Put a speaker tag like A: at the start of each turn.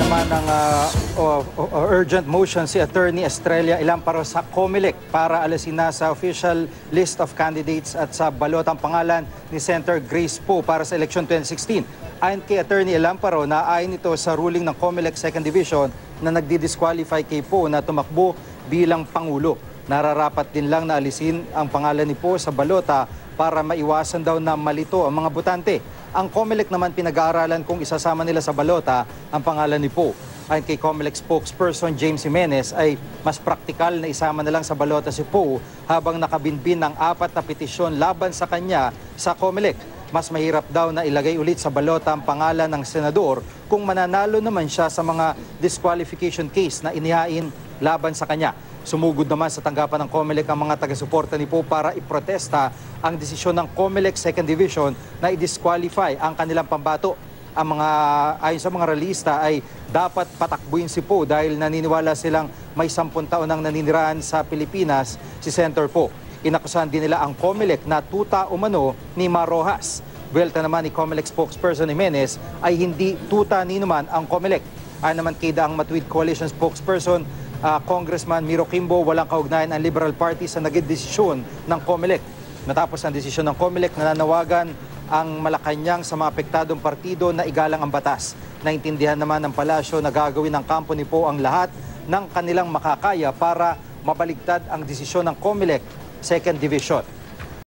A: naman ng urgent motion si Attorney Estrella Ilamparo sa COMELEC para alisin na sa official list of candidates at sa balotang pangalan ni Senator Grace Poe para sa election 2016. Ayon kay Attorney Ilamparo, naayon ito sa ruling ng COMELEC 2nd Division na nagdi-disqualify kay Poe na tumakbo bilang Pangulo. Nararapat din lang na alisin ang pangalan ni Poe sa balota para maiwasan daw na malito ang mga botante. Ang COMELEC naman pinag-aaralan kung isasama nila sa balota ang pangalan ni Poe. Ayon kay COMELEC spokesperson James Jimenez ay mas praktikal na isama na lang sa balota si Poe habang nakabinbin ng 4 na petisyon laban sa kanya sa COMELEC. Mas mahirap daw na ilagay ulit sa balota ang pangalan ng senador kung mananalo naman siya sa mga disqualification case na inihain laban sa kanya. Sumugod naman sa tanggapan ng COMELEC ang mga taga-suporta ni Poe para iprotesta ang desisyon ng COMELEC 2nd Division na i-disqualify ang kanilang pambato. Ayon sa mga realista ay dapat patakbuhin si Poe dahil naniniwala silang may 10 taon nang naninirahan sa Pilipinas si Senator Poe. Inakusahan din nila ang COMELEC na tuta umano ni Mar Rojas. Buwelta naman ni COMELEC spokesperson Jimenez ay hindi tuta ni naman ang COMELEC. Ayon naman kay Daang Matuwid Coalition spokesperson Congressman Miro Quimbo, walang kaugnayan ang Liberal Party sa naging desisyon ng COMELEC. Matapos ang desisyon ng COMELEC, nananawagan ang Malacanang sa mga apektadong partido na igalang ang batas. Naintindihan naman ng palasyo na gagawin ng kampo ni Poe ang lahat ng kanilang makakaya para mabaligtad ang desisyon ng COMELEC 2nd Division.